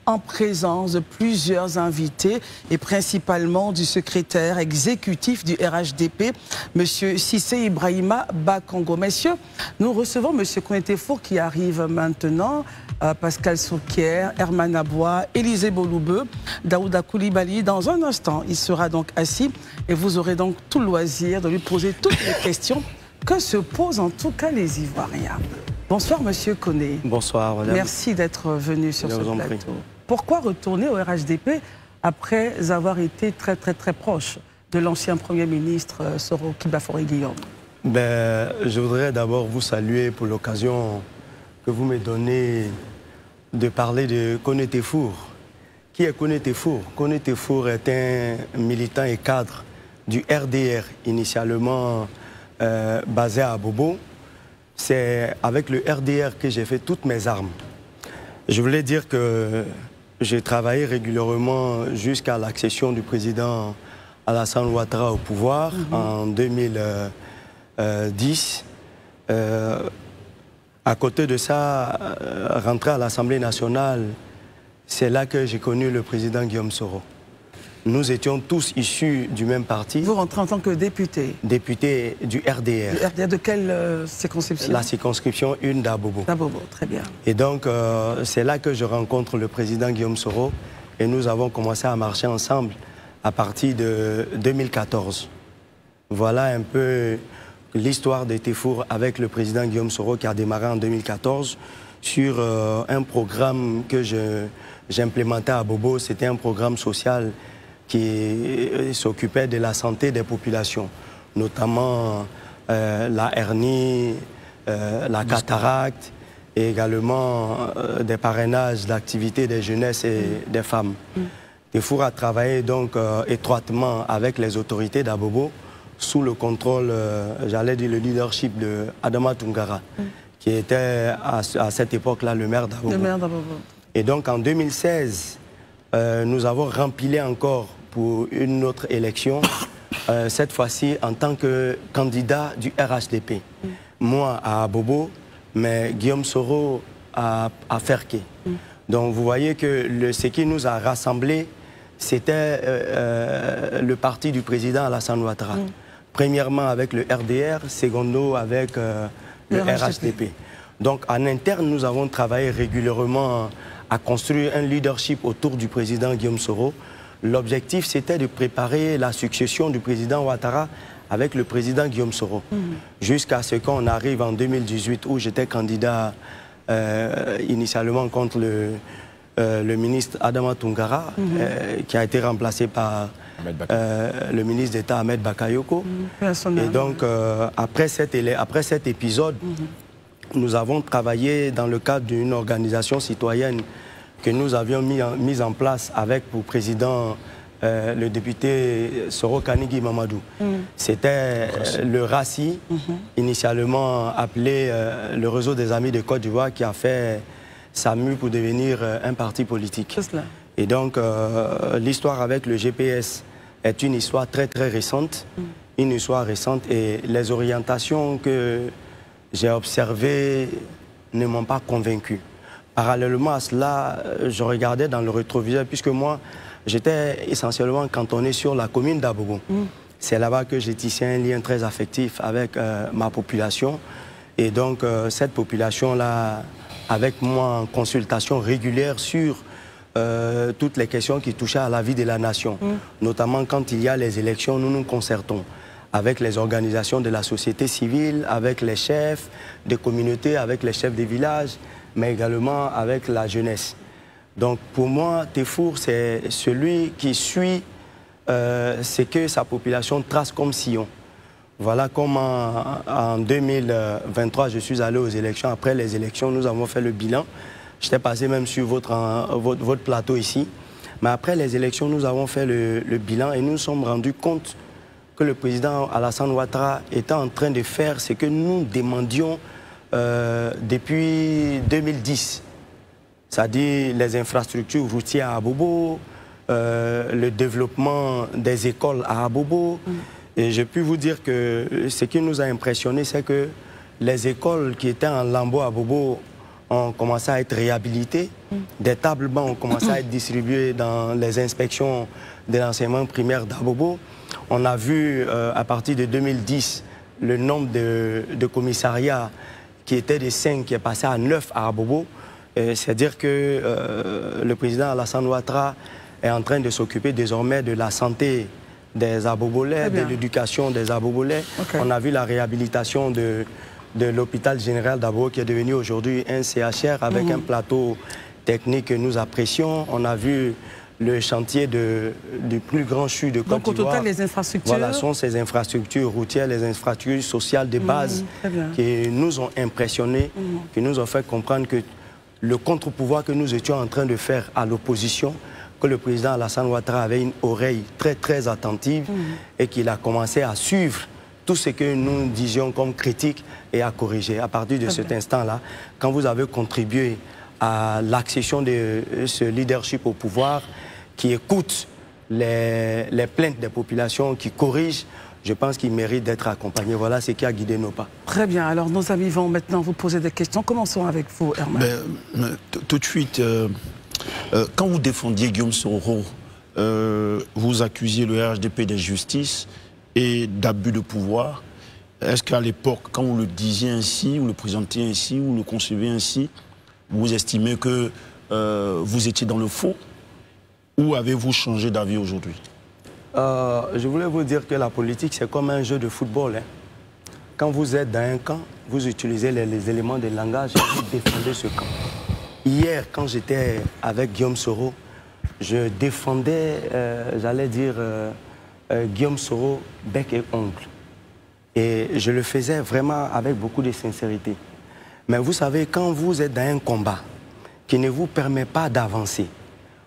en présence de plusieurs invités et principalement du secrétaire exécutif du RHDP, M. Cissé Ibrahima Bakongo. Messieurs, nous recevons M. Koné-Tefour qui arrive maintenant, Pascal Souquier, Herman Aboua, Élisée Boloubeu, Daouda Koulibaly. Dans un instant, il sera donc assis et vous aurez donc tout le loisir de lui poser toutes les questions que se posent en tout cas les Ivoiriens. Bonsoir Monsieur Koné. Bonsoir madame. Merci d'être venu sur ce plateau. Pourquoi retourner au RHDP après avoir été très proche de l'ancien Premier ministre Soro Kibafori-Guillaume? Je voudrais d'abord vous saluer pour l'occasion que vous me donnez de parler de Koné-Tefour. Qui est Koné-Tefour? Koné-Tefour est un militant et cadre du RDR, initialement basé à Bobo. C'est avec le RDR que j'ai fait toutes mes armes. Je voulais dire que j'ai travaillé régulièrement jusqu'à l'accession du président Alassane Ouattara au pouvoir en 2010. À côté de ça, rentrer à l'Assemblée nationale, c'est là que j'ai connu le président Guillaume Soro. Nous étions tous issus du même parti. Vous rentrez en tant que député? Député du RDR. Du RDR de quelle circonscription? La circonscription 1 d'Abobo. D'Abobo, très bien. Et donc, c'est là que je rencontre le président Guillaume Soro et nous avons commencé à marcher ensemble à partir de 2014. Voilà un peu l'histoire de Tefour avec le président Guillaume Soro qui a démarré en 2014 sur un programme que j'implémentais à Bobo. C'était un programme social qui s'occupait de la santé des populations, notamment la hernie, la cataracte et également des parrainages d'activités des jeunesses et des femmes. Tefour a travaillé donc étroitement avec les autorités d'Abobo sous le contrôle, j'allais dire le leadership de Adama Toungara, qui était à cette époque-là le maire d'Abobo. Et donc en 2016, nous avons rempilé encore pour une autre élection, cette fois-ci en tant que candidat du RHDP. Moi à Bobo, mais Guillaume Soro à Ferké. Donc vous voyez que ce qui nous a rassemblés, c'était le parti du président Alassane Ouattara. Premièrement avec le RDR, secondo avec le RHDP. Donc en interne, nous avons travaillé régulièrement à construire un leadership autour du président Guillaume Soro. L'objectif, c'était de préparer la succession du président Ouattara avec le président Guillaume Soro. Jusqu'à ce qu'on arrive en 2018, où j'étais candidat initialement contre le ministre Adama Toungara, qui a été remplacé par le ministre d'État Ahmed Bakayoko. Et donc, après cet épisode, nous avons travaillé dans le cadre d'une organisation citoyenne que nous avions mis en place avec pour président le député Soro Kanigui Mamadou. C'était le RACI, initialement appelé le Réseau des Amis de Côte d'Ivoire, qui a fait sa mue pour devenir un parti politique. Et donc, l'histoire avec le GPS est une histoire très récente, une histoire récente, et les orientations que j'ai observées ne m'ont pas convaincu. Parallèlement à cela, je regardais dans le rétroviseur, puisque moi, j'étais essentiellement cantonné sur la commune d'Abobo. C'est là-bas que j'ai tissé un lien très affectif avec ma population. Et donc, cette population-là, avec moi en consultation régulière sur toutes les questions qui touchaient à la vie de la nation. Notamment quand il y a les élections, nous nous concertons avec les organisations de la société civile, avec les chefs des communautés, avec les chefs des villages, mais également avec la jeunesse. Donc pour moi, Tefour, c'est celui qui suit ce que sa population trace comme sillon. Voilà comment en 2023, je suis allé aux élections. Après les élections, nous avons fait le bilan. J'étais passé même sur votre plateau ici. Mais après les élections, nous avons fait le bilan et nous nous sommes rendus compte que le président Alassane Ouattara était en train de faire ce que nous demandions depuis 2010. C'est-à-dire les infrastructures routières à Abobo, le développement des écoles à Abobo. Et j'ai pu vous dire que ce qui nous a impressionné, c'est que les écoles qui étaient en lambeaux à Bobo, ont commencé à être réhabilités. Des tables bancs ont commencé à être distribués dans les inspections de l'enseignement primaire d'Abobo. On a vu à partir de 2010 le nombre de commissariats qui était de 5 qui est passé à 9 à Abobo. C'est-à-dire que le président Alassane Ouattara est en train de s'occuper désormais de la santé des Abobolais, de l'éducation des Abobolais. On a vu la réhabilitation de l'hôpital général d'Abobo qui est devenu aujourd'hui un CHR avec un plateau technique que nous apprécions. On a vu le chantier du plus grand CHU de Côte d'Ivoire. Donc au total, les infrastructures... Voilà, sont ces infrastructures routières, les infrastructures sociales de base qui nous ont impressionnés, qui nous ont fait comprendre que le contre-pouvoir que nous étions en train de faire à l'opposition, que le président Alassane Ouattara avait une oreille très très attentive et qu'il a commencé à suivre tout ce que nous disions comme critique et à corriger. À partir de cet instant-là, quand vous avez contribué à l'accession de ce leadership au pouvoir, qui écoute les plaintes des populations, qui corrige, je pense qu'il mérite d'être accompagné. Voilà ce qui a guidé nos pas. Très bien. Alors nos amis vont maintenant vous poser des questions. Commençons avec vous, Herman. Tout de suite, quand vous défendiez Guillaume Soro, vous accusiez le RHDP d'injustice et d'abus de pouvoir. Est-ce qu'à l'époque, quand vous le disiez ainsi, vous le présentiez ainsi, vous le conceviez ainsi, vous estimez que vous étiez dans le faux? Ou avez-vous changé d'avis aujourd'hui? Je voulais vous dire que la politique, c'est comme un jeu de football. Hein. Quand vous êtes dans un camp, vous utilisez les éléments de langage et vous défendez ce camp. Hier, quand j'étais avec Guillaume Soro, je défendais, j'allais dire, Guillaume Soro bec et ongle. Et je le faisais vraiment avec beaucoup de sincérité. Mais vous savez, quand vous êtes dans un combat qui ne vous permet pas d'avancer,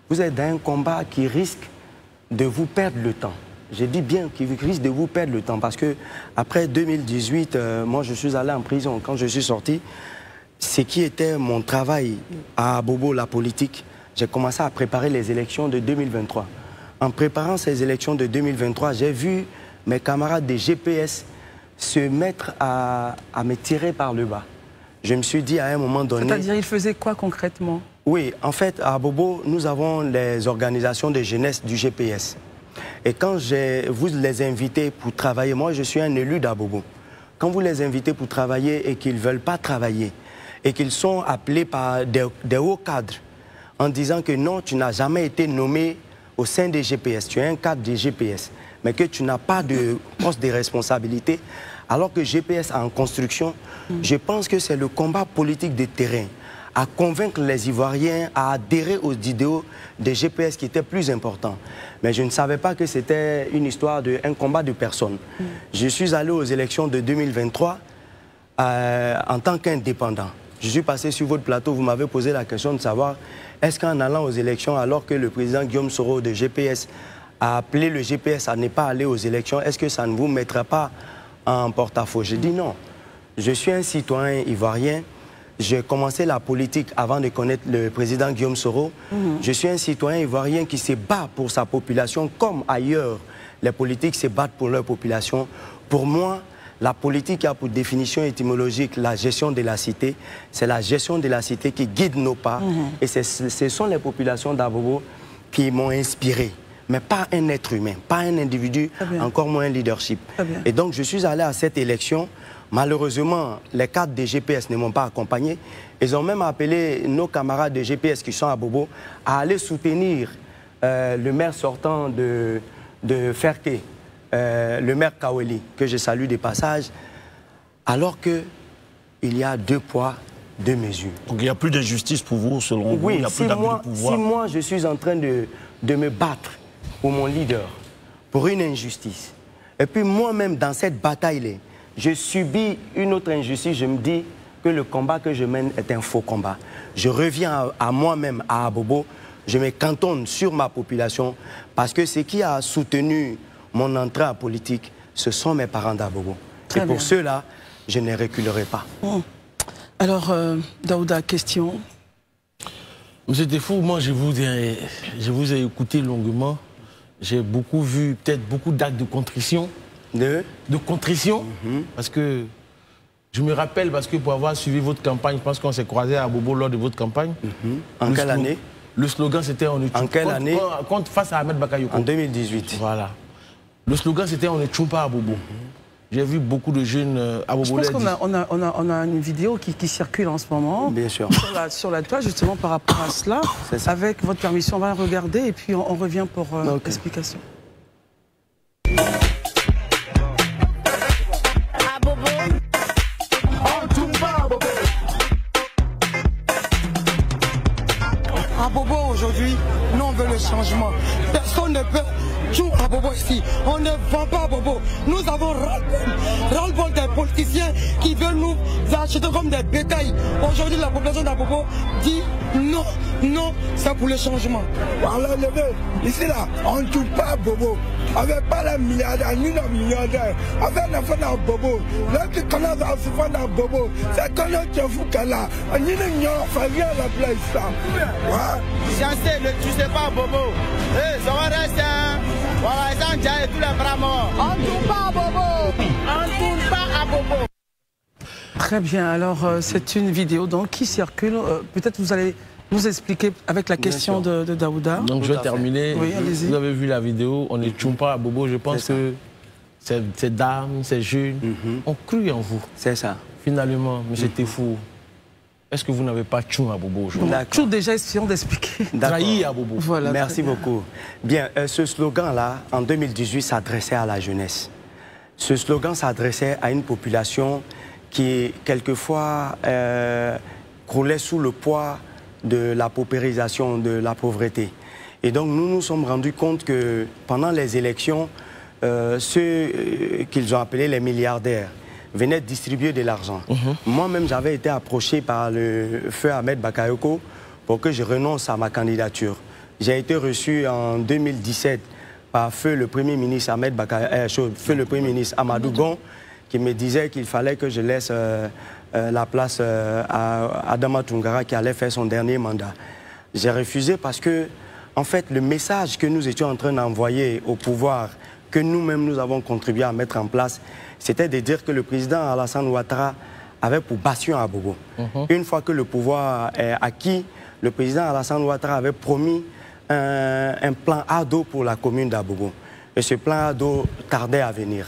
vous êtes dans un combat qui risque de vous perdre le temps. Je dis bien qu'il risque de vous perdre le temps parce que après 2018, moi je suis allé en prison. Quand je suis sorti, ce qui était mon travail à Abobo, la politique, j'ai commencé à préparer les élections de 2023. En préparant ces élections de 2023, j'ai vu mes camarades des GPS se mettre à me tirer par le bas. Je me suis dit à un moment donné... C'est-à-dire, ils faisaient quoi concrètement? Oui, en fait, à Abobo, nous avons les organisations de jeunesse du GPS. Et quand vous les invitez pour travailler, moi je suis un élu d'Abobo. Quand vous les invitez pour travailler et qu'ils ne veulent pas travailler, et qu'ils sont appelés par des hauts cadres, en disant que non, tu n'as jamais été nommé au sein des GPS, tu es un cadre des GPS, mais que tu n'as pas de poste de responsabilité, alors que GPS est en construction, je pense que c'est le combat politique de terrain, à convaincre les Ivoiriens à adhérer aux idéaux des GPS qui étaient plus importants. Mais je ne savais pas que c'était une histoire un combat de personnes. Je suis allé aux élections de 2023 en tant qu'indépendant. Je suis passé sur votre plateau, vous m'avez posé la question de savoir est-ce qu'en allant aux élections, alors que le président Guillaume Soro de GPS a appelé le GPS à ne pas aller aux élections, est-ce que ça ne vous mettra pas en porte-à-faux? J'ai dit non. Je suis un citoyen ivoirien. J'ai commencé la politique avant de connaître le président Guillaume Soro. Je suis un citoyen ivoirien qui se bat pour sa population comme ailleurs. Les politiques se battent pour leur population. Pour moi, la politique a pour définition étymologique la gestion de la cité. C'est la gestion de la cité qui guide nos pas. Et ce sont les populations d'Abobo qui m'ont inspiré. Mais pas un être humain, pas un individu, encore moins un leadership. Et donc je suis allé à cette élection. Malheureusement, les cadres des GPS ne m'ont pas accompagné. Ils ont même appelé nos camarades de GPS qui sont à Bobo à aller soutenir le maire sortant de Ferké, le maire Kaweli, que je salue des passages, alors qu'il y a 2 poids, 2 mesures. Donc il n'y a plus d'injustice pour vous, selon vous, il n'y a plus d'abus de pouvoir. Si moi je suis en train de me battre pour mon leader, pour une injustice, et puis moi-même dans cette bataille-là, je subis une autre injustice, je me dis que le combat que je mène est un faux combat. Je reviens à moi-même, à Abobo, je me cantonne sur ma population, parce que ce qui a soutenu mon entrée en politique, ce sont mes parents d'Abobo. Et pour ceux-là, je ne reculerai pas. Alors, Daouda, question. Monsieur Tefou, moi je vous ai écouté longuement. J'ai beaucoup vu, peut-être beaucoup d'actes de contrition. De contrition, parce que Je me rappelle parce que pour avoir suivi votre campagne, je pense qu'on s'est croisés à Bobo lors de votre campagne. En quelle année? Le slogan c'était on ne En quelle année? Face à Ahmed Bakayoko. En 2018. Voilà. Le slogan c'était on ne tue pas à Bobo. J'ai vu beaucoup de jeunes à Bobo. Je pense qu'on a une vidéo qui circule en ce moment. Bien sûr. Sur la toile, justement, par rapport à cela. Avec votre permission, on va la regarder et puis on revient pour l'explication. À Bobo aujourd'hui, nous on veut le changement. Personne ne peut jouer à Bobo ici. On ne vend pas à Bobo. Nous avons ras-le-bol des politiciens qui veulent nous acheter comme des bétails. Aujourd'hui, la population d'Abobo dit non, non, c'est pour le changement. Voilà, ici là, on ne touche pas à Bobo. Avec pas les milliardaires, ni les milliardaires. Avec les enfants à Bobo. Là, tu commences à se faire à Bobo. C'est quand tu es fou qu'elle a. Ni les milliardaires, il n'y a rien à la place. Chancez, ne touchez pas à Bobo. Ça va rester. Voilà, ils ont déjà tous les bras morts. On ne tourne pas à Bobo. On ne tourne pas à Bobo. Très bien, alors c'est une vidéo donc, qui circule. Peut-être vous allez nous expliquer avec la question de Daouda. Donc je vais terminer. Oui, vous avez vu la vidéo, on ne tue pas à Bobo. Je pense que ces dames, ces jeunes ont cru en vous. C'est ça. Finalement, M. Tefou, est-ce que vous n'avez pas tué à Bobo aujourd'hui? Tout déjà, essayons d'expliquer. Trahi à Bobo. Voilà, merci beaucoup. Bien, ce slogan-là, en 2018, s'adressait à la jeunesse. Ce slogan s'adressait à une population qui, quelquefois, croulait sous le poids de la paupérisation, de la pauvreté. Et donc, nous nous sommes rendus compte que pendant les élections, ceux qu'ils ont appelés les milliardaires venaient distribuer de l'argent. Moi-même, j'avais été approché par le feu Ahmed Bakayoko pour que je renonce à ma candidature. J'ai été reçu en 2017 par feu le Premier ministre Ahmed Bakayoko, feu le Premier ministre Amadou Gon, qui me disait qu'il fallait que je laisse la place à Adama Toungara qui allait faire son dernier mandat. J'ai refusé parce que, en fait, le message que nous étions en train d'envoyer au pouvoir, que nous-mêmes nous avons contribué à mettre en place, c'était de dire que le président Alassane Ouattara avait pour bastion à Bobo. Une fois que le pouvoir est acquis, le président Alassane Ouattara avait promis un plan à dos pour la commune d'Abobo. Et ce plan à dos tardait à venir.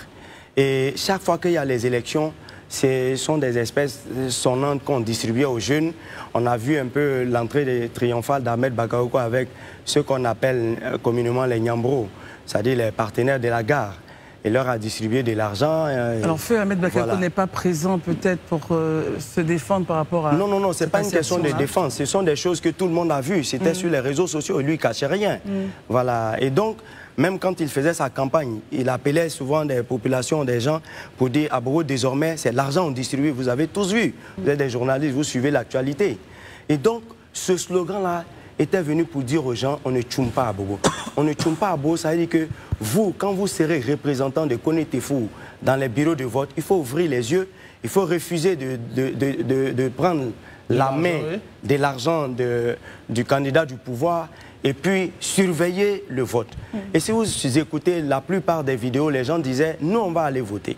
Et chaque fois qu'il y a les élections, ce sont des espèces sonnantes qu'on distribuait aux jeunes. On a vu un peu l'entrée triomphale d'Ahmed Bakayoko avec ce qu'on appelle communément les Nyambro, c'est-à-dire les partenaires de la gare. Et leur a distribué de l'argent. Alors, feu Ahmed Bakayoko n'est pas présent peut-être pour se défendre par rapport à... Non, non, non, ce n'est pas une question de défense. Ce sont des choses que tout le monde a vues. C'était sur les réseaux sociaux et lui, il ne cachait rien. Voilà. Et donc, même quand il faisait sa campagne, il appelait souvent des populations, des gens, pour dire à Bobo, désormais, c'est l'argent qu'on distribue. Vous avez tous vu. Vous êtes des journalistes, vous suivez l'actualité. Et donc, ce slogan-là était venu pour dire aux gens, on ne tchoum pas à Bobo. On ne tchoum pas à Bobo, ça veut dire que vous, quand vous serez représentant de Kone Tefou dans les bureaux de vote, il faut ouvrir les yeux, il faut refuser de prendre la main de l'argent du candidat du pouvoir et puis surveiller le vote. Et si vous écoutez la plupart des vidéos, les gens disaient, nous on va aller voter.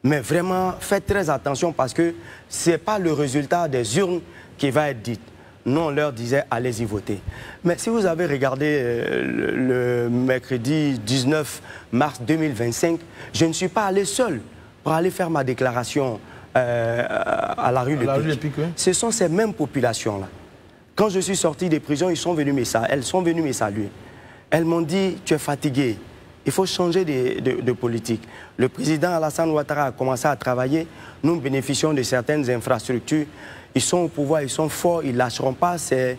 Mais vraiment, faites très attention parce que ce n'est pas le résultat des urnes qui va être dit. Nous, on leur disait, allez-y voter. Mais si vous avez regardé le mercredi 19 mars 2025, je ne suis pas allé seul pour aller faire ma déclaration à la rue Le Pic. Ce sont ces mêmes populations-là. Quand je suis sorti des prisons, elles sont venues me saluer. Elles m'ont dit, tu es fatigué, il faut changer de politique. Le président Alassane Ouattara a commencé à travailler, nous bénéficions de certaines infrastructures. Ils sont au pouvoir, ils sont forts, ils ne lâcheront pas, c'est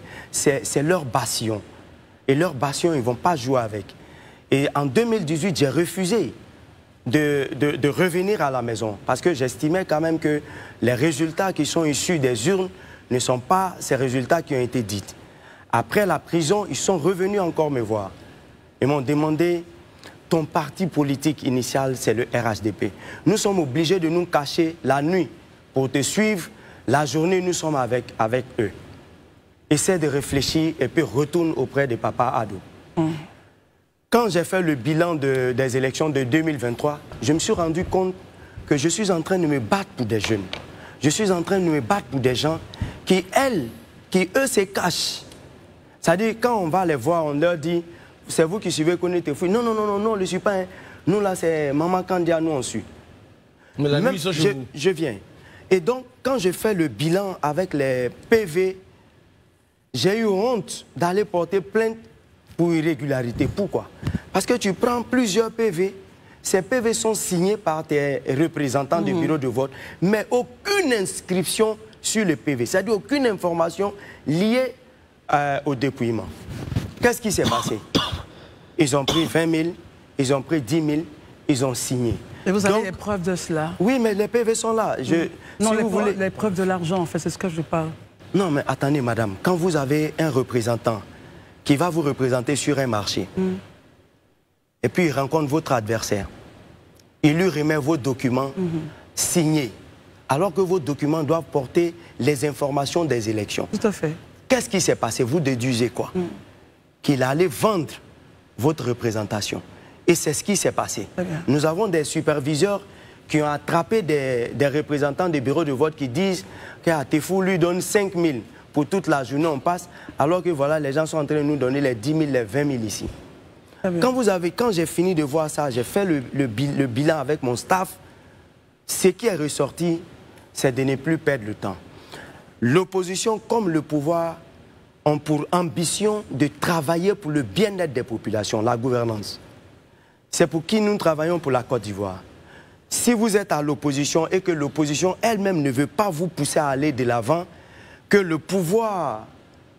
leur bastion. Et leur bastion, ils ne vont pas jouer avec. Et en 2018, j'ai refusé de revenir à la maison parce que j'estimais quand même que les résultats qui sont issus des urnes ne sont pas ces résultats qui ont été dits. Après la prison, ils sont revenus encore me voir. Ils m'ont demandé, ton parti politique initial, c'est le RHDP. Nous sommes obligés de nous cacher la nuit pour te suivre. La journée, nous sommes avec eux. Essaie de réfléchir et puis retourne auprès de Papa Ado. Quand j'ai fait le bilan des élections de 2023, je me suis rendu compte que je suis en train de me battre pour des jeunes. Je suis en train de me battre pour des gens qui, eux, se cachent. C'est-à-dire, quand on va les voir, on leur dit, c'est vous qui suivez Konetefou. Non, non, non, non, non, je ne suis pas. Nous, là, c'est Maman Kandia, nous, on suit. Mais la nuit, je viens. Et donc, quand je fais le bilan avec les PV, j'ai eu honte d'aller porter plainte pour irrégularité. Pourquoi? Parce que tu prends plusieurs PV, ces PV sont signés par tes représentants du bureau de vote, mais aucune inscription sur le PV, c'est-à-dire aucune information liée au dépouillement. Qu'est-ce qui s'est passé? Ils ont pris 20 000, ils ont pris 10 000, ils ont signé. Et vous avez les preuves de cela? Oui, mais les PV sont là. Non, si les preuves de l'argent, en fait, c'est ce que je parle. Non, mais attendez, madame, quand vous avez un représentant qui va vous représenter sur un marché, et puis il rencontre votre adversaire, il lui remet vos documents signés, alors que vos documents doivent porter les informations des élections. Tout à fait. Qu'est-ce qui s'est passé? Vous déduisez quoi? Qu'il allait vendre votre représentation. Et c'est ce qui s'est passé. Nous avons des superviseurs qui ont attrapé des représentants des bureaux de vote qui disent qu'à Tefou lui donne 5 000 pour toute la journée, on passe, alors que voilà, les gens sont en train de nous donner les 10 000, les 20 000 ici. Quand j'ai fini de voir ça, j'ai fait le bilan avec mon staff, ce qui est ressorti, c'est de ne plus perdre le temps. L'opposition comme le pouvoir ont pour ambition de travailler pour le bien-être des populations, la gouvernance. C'est pour qui nous travaillons pour la Côte d'Ivoire. Si vous êtes à l'opposition et que l'opposition elle-même ne veut pas vous pousser à aller de l'avant, que le pouvoir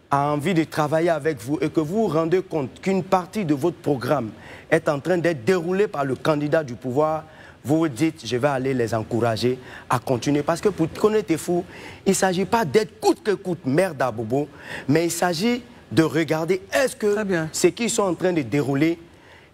a envie de travailler avec vous et que vous vous rendez compte qu'une partie de votre programme est en train d'être déroulée par le candidat du pouvoir, vous vous dites, je vais aller les encourager à continuer. Parce que pour Konetefou, il ne s'agit pas d'être coûte que coûte maire d'Abobo, mais il s'agit de regarder est-ce que ce qu'ils sont en train de dérouler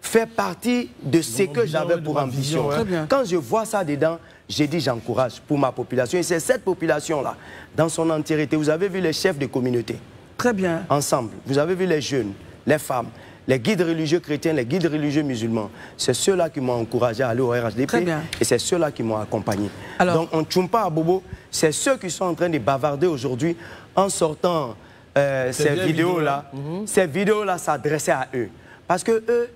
fait partie de ce que j'avais pour ambition. Quand je vois ça dedans, j'ai dit j'encourage pour ma population. Et c'est cette population-là, dans son entièreté. Vous avez vu les chefs de communauté. Très bien. Ensemble. Vous avez vu les jeunes, les femmes, les guides religieux chrétiens, les guides religieux musulmans. C'est ceux-là qui m'ont encouragé à aller au RHDP. Et c'est ceux-là qui m'ont accompagné. Alors, donc, on ne tchoum pas à Bobo. C'est ceux qui sont en train de bavarder aujourd'hui en sortant ces vidéos-là. Ces vidéos-là s'adressaient à eux. Parce que eux,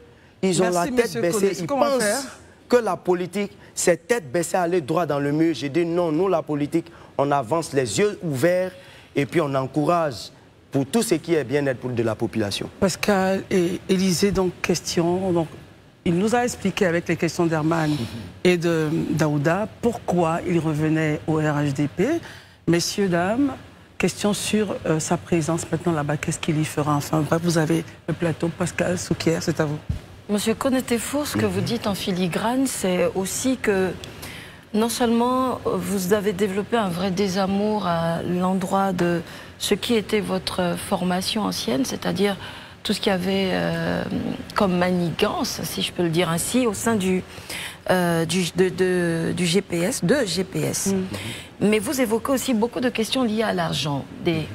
ils ont la tête baissée. Ils pensent que la politique, c'est tête baissée, aller droit dans le mur. J'ai dit non, nous, la politique, on avance les yeux ouverts et puis on encourage pour tout ce qui est bien-être pour de la population. Pascal et Élisée, donc, question. Donc, il nous a expliqué avec les questions d'Herman et de Daouda pourquoi il revenait au RHDP. Messieurs, dames, question sur sa présence maintenant là-bas. Qu'est-ce qu'il y fera? Enfin, bref, vous avez le plateau. Pascal Souquier, c'est à vous. Monsieur Konetefou, ce que vous dites en filigrane, c'est aussi que non seulement vous avez développé un vrai désamour à l'endroit de ce qui était votre formation ancienne, c'est-à-dire tout ce qu'il y avait comme manigance, si je peux le dire ainsi, au sein du GPS, Mais vous évoquez aussi beaucoup de questions liées à l'argent, des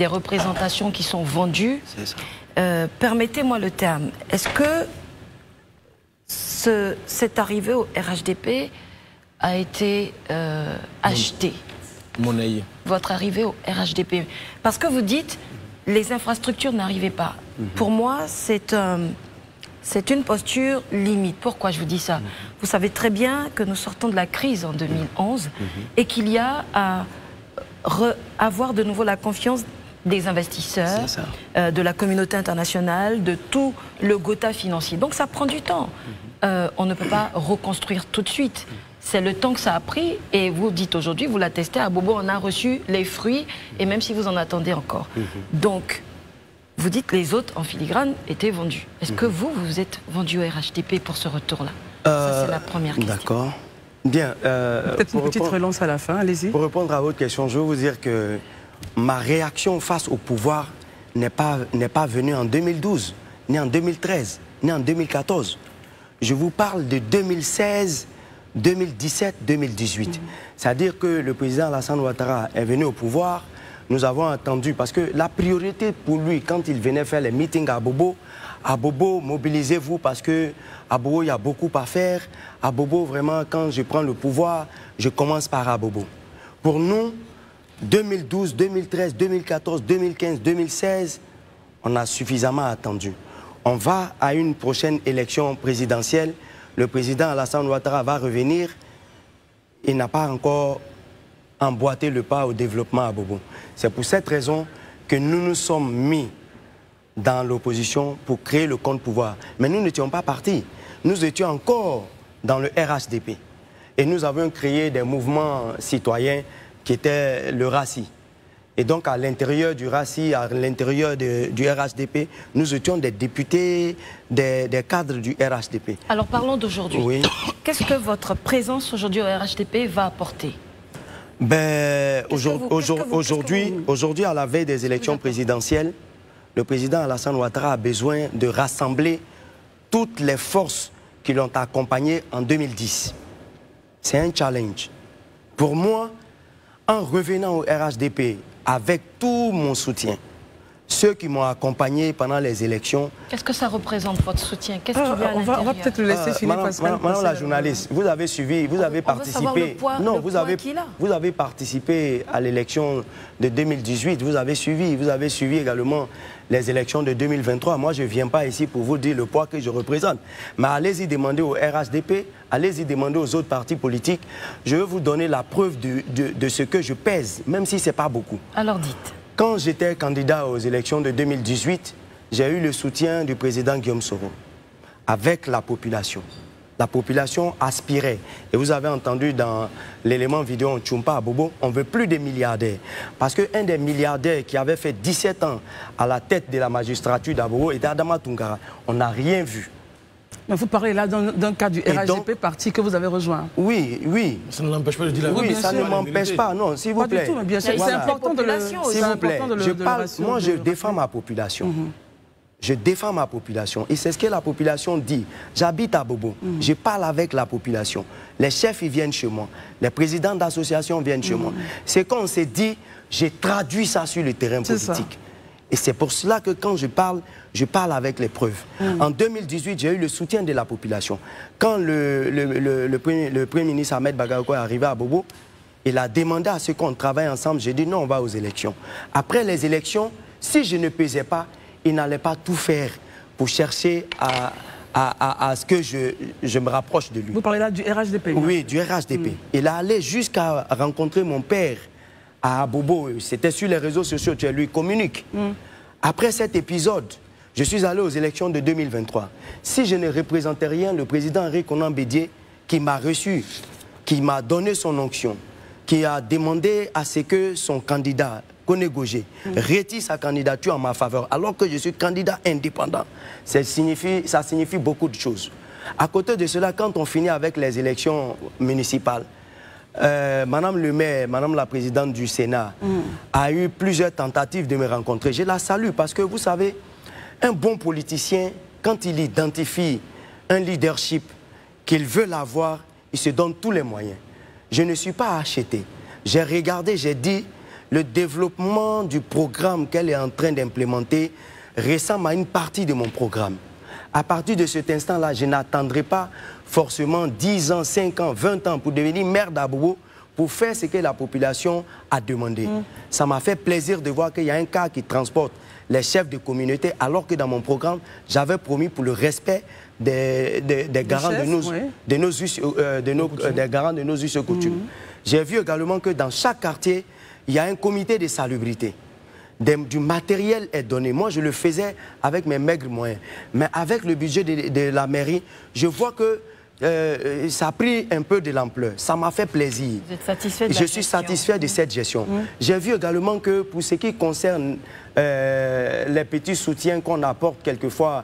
représentations qui sont vendues. C'est ça. Permettez-moi le terme. Est-ce que cette arrivée au RHDP a été achetée? Monnaie. Votre arrivée au RHDP. Parce que vous dites, les infrastructures n'arrivaient pas. Pour moi, c'est une posture limite. Pourquoi je vous dis ça? Vous savez très bien que nous sortons de la crise en 2011 et qu'il y a à avoir de nouveau la confiance des investisseurs, de la communauté internationale, de tout le Gotha financier. Donc ça prend du temps. On ne peut pas reconstruire tout de suite. C'est le temps que ça a pris et vous dites aujourd'hui, vous l'attestez, à Bobo, on a reçu les fruits et même si vous en attendez encore. Donc, vous dites que les autres en filigrane étaient vendus. Est-ce que vous êtes vendu au RHDP pour ce retour-là? Ça, c'est la première question. D'accord. Bien. Peut-être une petite relance à la fin, allez-y. Pour répondre à votre question, je veux vous dire que ma réaction face au pouvoir n'est pas venue en 2012, ni en 2013, ni en 2014. Je vous parle de 2016, 2017, 2018. C'est-à-dire que le président Alassane Ouattara est venu au pouvoir nous avons attendu, parce que la priorité pour lui, quand il venait faire les meetings à Bobo, mobilisez-vous parce que à Bobo, il y a beaucoup à faire. À Bobo, vraiment, quand je prends le pouvoir, je commence par à Bobo. Pour nous, 2012, 2013, 2014, 2015, 2016, on a suffisamment attendu. On va à une prochaine élection présidentielle. Le président Alassane Ouattara va revenir. Il n'a pas encore emboîté le pas au développement à Bobo. C'est pour cette raison que nous nous sommes mis dans l'opposition pour créer le contre-pouvoir. Mais nous n'étions pas partis. Nous étions encore dans le RHDP. Et nous avions créé des mouvements citoyens qui étaient le RACI. Et donc à l'intérieur du RACI, à l'intérieur du RHDP, nous étions des députés, des cadres du RHDP. Alors parlons d'aujourd'hui. Oui. Qu'est-ce que votre présence aujourd'hui au RHDP va apporter? Ben, aujourd'hui, à la veille des élections présidentielles, le président Alassane Ouattara a besoin de rassembler toutes les forces qui l'ont accompagné en 2010. C'est un challenge. Pour moi, en revenant au RHDP avec tout mon soutien, ceux qui m'ont accompagné pendant les élections... Qu'est-ce que ça représente, votre soutien? Qu'est-ce qu'il y a à l'intérieur? On va peut-être le laisser finir. Madame la journaliste, vous avez suivi, vous avez participé... vous avez participé à l'élection de 2018, vous avez suivi également les élections de 2023. Moi, je ne viens pas ici pour vous dire le poids que je représente. Mais allez-y demander au RHDP, allez-y demander aux autres partis politiques. Je vais vous donner la preuve de ce que je pèse, même si ce n'est pas beaucoup. Alors dites. Quand j'étais candidat aux élections de 2018, j'ai eu le soutien du président Guillaume Soro avec la population. La population aspirait. Et vous avez entendu dans l'élément vidéo Tchumpa à Bobo, on ne veut plus des milliardaires. Parce qu'un des milliardaires qui avait fait 17 ans à la tête de la magistrature d'Abobo était Adama Tunkara. On n'a rien vu. Mais vous parlez là d'un cas du RHDP, parti que vous avez rejoint. Oui, oui. Ça ne l'empêche pas de dire la vérité. Oui, ça ne m'empêche pas, non, s'il vous plaît. Pas du tout, mais bien sûr, c'est important de le... S'il vous plaît, moi je défends ma population. Je défends ma population. Et c'est ce que la population dit. J'habite à Bobo. Je parle avec la population. Les chefs, ils viennent chez moi. Les présidents d'associations viennent chez moi. C'est quand on s'est dit, j'ai traduit ça sur le terrain politique. Et c'est pour cela que quand je parle avec les preuves. En 2018, j'ai eu le soutien de la population. Quand le Premier ministre Ahmed Bagayoko est arrivé à Bobo, il a demandé à ce qu'on travaille ensemble. J'ai dit non, on va aux élections. Après les élections, si je ne pesais pas, il n'allait pas tout faire pour chercher à ce que je me rapproche de lui. Vous parlez là du RHDP? Oui, du RHDP. Il est allé jusqu'à rencontrer mon père à Bobo. C'était sur les réseaux sociaux, tu lui communiques. Après cet épisode, je suis allé aux élections de 2023. Si je ne représentais rien, le président Henri Konan Bédié, qui m'a reçu, qui m'a donné son onction, qui a demandé à ce que son candidat, Koné Gogé, retire sa candidature en ma faveur, alors que je suis candidat indépendant. Ça signifie beaucoup de choses. À côté de cela, quand on finit avec les élections municipales, Madame le maire, Madame la présidente du Sénat a eu plusieurs tentatives de me rencontrer. Je la salue parce que vous savez, un bon politicien, quand il identifie un leadership qu'il veut l'avoir, il se donne tous les moyens. Je ne suis pas acheté. J'ai regardé, j'ai dit, le développement du programme qu'elle est en train d'implémenter ressemble à une partie de mon programme. À partir de cet instant-là, je n'attendrai pas forcément 10 ans, 5 ans, 20 ans pour devenir maire d'Abobo pour faire ce que la population a demandé. Ça m'a fait plaisir de voir qu'il y a un cas qui transporte les chefs de communauté, alors que dans mon programme, j'avais promis pour le respect des garants de nos us et coutumes. J'ai vu également que dans chaque quartier, il y a un comité de salubrité. Du matériel est donné. Moi, je le faisais avec mes maigres moyens. Mais avec le budget de la mairie, je vois que ça a pris un peu de l'ampleur. Ça m'a fait plaisir. Vous êtes satisfait de la gestion? Je suis satisfait de cette gestion. J'ai vu également que pour ce qui concerne les petits soutiens qu'on apporte quelquefois